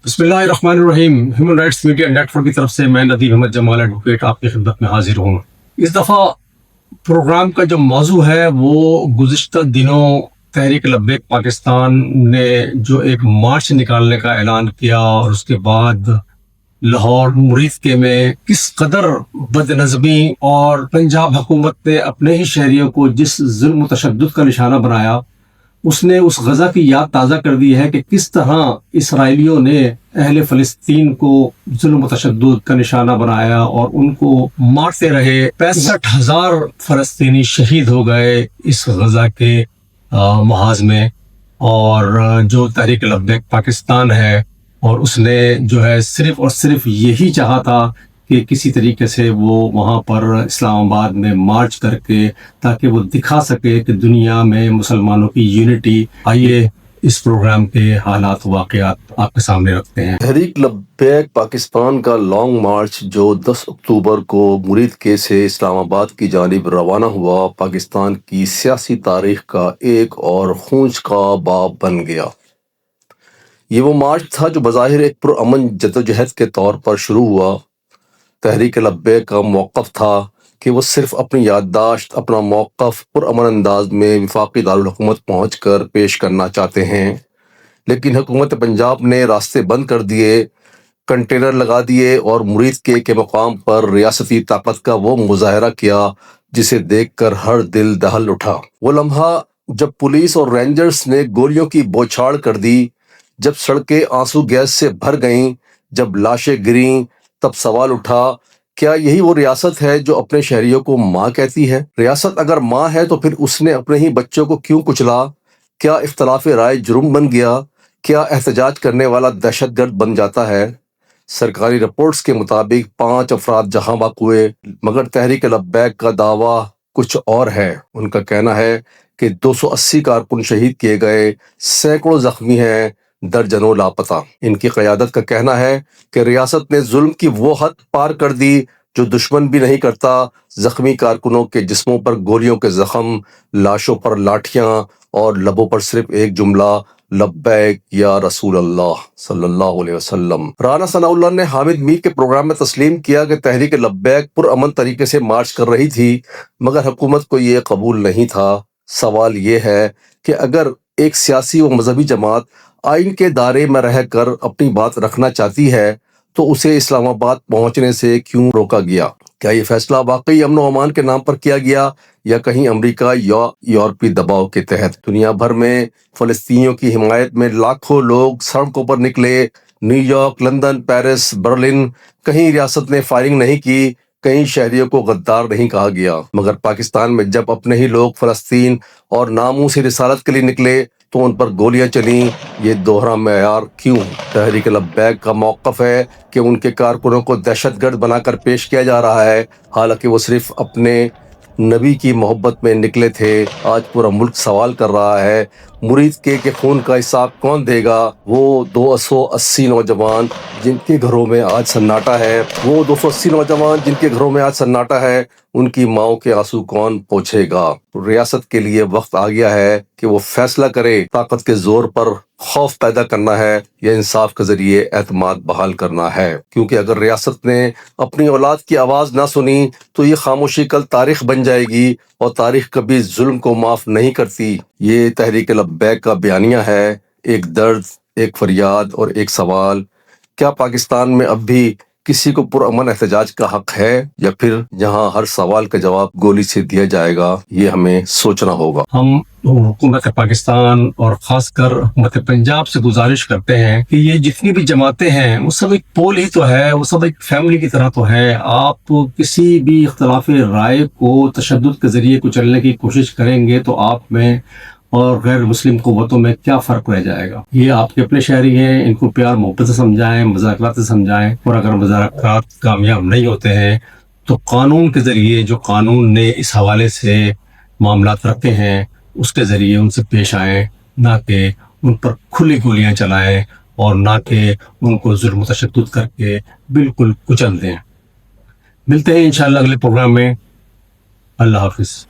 بسم اللہ الرحمن الرحیم۔ Human rights media network کی طرف سے میں ندیم احمد جمال ایڈوکیٹ آپ کی خدمت میں حاضر ہوں۔ اس دفعہ پروگرام کا جو موضوع ہے وہ گزشتہ دنوں تحریک لبیک پاکستان نے جو ایک مارچ نکالنے کا اعلان کیا اور اس کے بعد لاہور مریدکے میں کس قدر بد نظمی اور پنجاب حکومت نے اپنے ہی شہریوں کو جس ظلم و تشدد کا نشانہ بنایا، اس نے اس غزہ کی یاد تازہ کر دی ہے کہ کس طرح اسرائیلیوں نے اہل فلسطین کو ظلم و تشدد کا نشانہ بنایا اور ان کو مارتے رہے۔ 65,000 فلسطینی شہید ہو گئے اس غزہ کے محاذ میں، اور جو تحریک لبیک پاکستان ہے اور اس نے جو ہے صرف اور صرف یہی چاہا تھا کہ کسی طریقے سے وہ وہاں پر اسلام آباد میں مارچ کر کے تاکہ وہ دکھا سکے کہ دنیا میں مسلمانوں کی یونٹی۔ آئیے اس پروگرام کے حالات واقعات آپ کے سامنے رکھتے ہیں۔ تحریک لبیک پاکستان کا لانگ مارچ جو 10 اکتوبر کو مریدکے سے اسلام آباد کی جانب روانہ ہوا، پاکستان کی سیاسی تاریخ کا ایک اور خونچ کا باب بن گیا۔ یہ وہ مارچ تھا جو بظاہر ایک پرامن جدوجہد کے طور پر شروع ہوا۔ تحریک لبیک کا موقف تھا کہ وہ صرف اپنی یادداشت، اپنا موقف پرامن انداز میں وفاقی دارالحکومت پہنچ کر پیش کرنا چاہتے ہیں، لیکن حکومت پنجاب نے راستے بند کر دیے، کنٹینر لگا دیے اور مریدکے کے مقام پر ریاستی طاقت کا وہ مظاہرہ کیا جسے دیکھ کر ہر دل دہل اٹھا۔ وہ لمحہ جب پولیس اور رینجرز نے گولیوں کی بوچھاڑ کر دی، جب سڑکیں آنسو گیس سے بھر گئیں، جب لاشیں گریں، تب سوال اٹھا، کیا یہی وہ ریاست ہے جو اپنے شہریوں کو ماں کہتی ہے؟ ریاست اگر ماں ہے تو پھر اس نے اپنے ہی بچوں کو کیوں کچلا؟ کیا اختلاف رائے جرم بن گیا؟ کیا احتجاج کرنے والا دہشت گرد بن جاتا ہے؟ سرکاری رپورٹس کے مطابق 5 افراد جہاں بحق ہوئے، مگر تحریک لبیک کا دعویٰ کچھ اور ہے۔ ان کا کہنا ہے کہ 280 کارکن شہید کیے گئے، سینکڑوں زخمی ہیں، درجنوں لاپتہ۔ ان کی قیادت کا کہنا ہے کہ ریاست نے ظلم کی وہ حد پار کر دی جو دشمن بھی نہیں کرتا۔ زخمی کارکنوں کے جسموں پر گولیوں کے زخم، لاشوں پر لاٹھیاں اور لبوں پر صرف ایک جملہ، لبیک یا رسول اللہ صلی اللہ علیہ وسلم۔ رانا ثناء اللہ نے حامد میر کے پروگرام میں تسلیم کیا کہ تحریک لبیک پرامن طریقے سے مارچ کر رہی تھی، مگر حکومت کو یہ قبول نہیں تھا۔ سوال یہ ہے کہ اگر ایک سیاسی و مذہبی جماعت آئین کے دائرے میں رہ کر اپنی بات رکھنا چاہتی ہے تو اسے اسلام آباد پہنچنے سے کیوں روکا گیا؟ کیا یہ فیصلہ واقعی امن و امان کے نام پر کیا گیا یا کہیں امریکہ یا یورپی دباؤ کے تحت؟ دنیا بھر میں فلسطینیوں کی حمایت میں لاکھوں لوگ سڑکوں پر نکلے، new York, London, Paris, Berlin, کہیں ریاست نے فائرنگ نہیں کی، کئی شہریوں کو غدار نہیں کہا گیا، مگر پاکستان میں جب اپنے ہی لوگ فلسطین اور ناموس رسالت کے لیے نکلے تو ان پر گولیاں چلیں۔ یہ دوہرا معیار کیوں؟ تحریک لبیک کا موقف ہے کہ ان کے کارکنوں کو دہشت گرد بنا کر پیش کیا جا رہا ہے، حالانکہ وہ صرف اپنے نبی کی محبت میں نکلے تھے۔ آج پورا ملک سوال کر رہا ہے، مریدکے کے خون کا حساب کون دے گا؟ وہ 280 نوجوان جن کے گھروں میں آج سناٹا ہے، ان کی ماؤں کے آنسو کون پوچھے گا؟ ریاست کے لیے وقت آ گیا ہے کہ وہ فیصلہ کرے، طاقت کے زور پر خوف پیدا کرنا ہے یا انصاف کے ذریعے اعتماد بحال کرنا ہے، کیونکہ اگر ریاست نے اپنی اولاد کی آواز نہ سنی تو یہ خاموشی کل تاریخ بن جائے گی، اور تاریخ کبھی ظلم کو معاف نہیں کرتی۔ یہ تحریک لبیک کا بیانیہ ہے، ایک درد، ایک فریاد اور ایک سوال۔ کیا پاکستان میں اب بھی کسی کو پرامن احتجاج کا حق ہے، یا پھر جہاں ہر سوال کا جواب گولی سے دیا جائے گا؟ یہ ہمیں سوچنا ہوگا۔ ہم حکومت پاکستان اور خاص کر حکومت پنجاب سے گزارش کرتے ہیں کہ یہ جتنی بھی جماعتیں ہیں وہ سب ایک پول ہی تو ہے، وہ سب ایک فیملی کی طرح تو ہے۔ آپ کسی بھی اختلاف رائے کو تشدد کے ذریعے کچلنے کی کوشش کریں گے تو آپ میں اور غیر مسلم قوتوں میں کیا فرق رہ جائے گا؟ یہ آپ کے اپنے شہری ہیں، ان کو پیار محبت سے سمجھائیں، مذاکرات سے سمجھائیں، اور اگر مذاکرات کامیاب نہیں ہوتے ہیں تو قانون کے ذریعے، جو قانون نے اس حوالے سے معاملات رکھے ہیں، اس کے ذریعے ان سے پیش آئیں، نہ کہ ان پر کھلی گولیاں چلائیں اور نہ کہ ان کو ظلم و تشدد کر کے بالکل کچل دیں۔ ملتے ہیں انشاءاللہ اگلے پروگرام میں۔ اللہ حافظ۔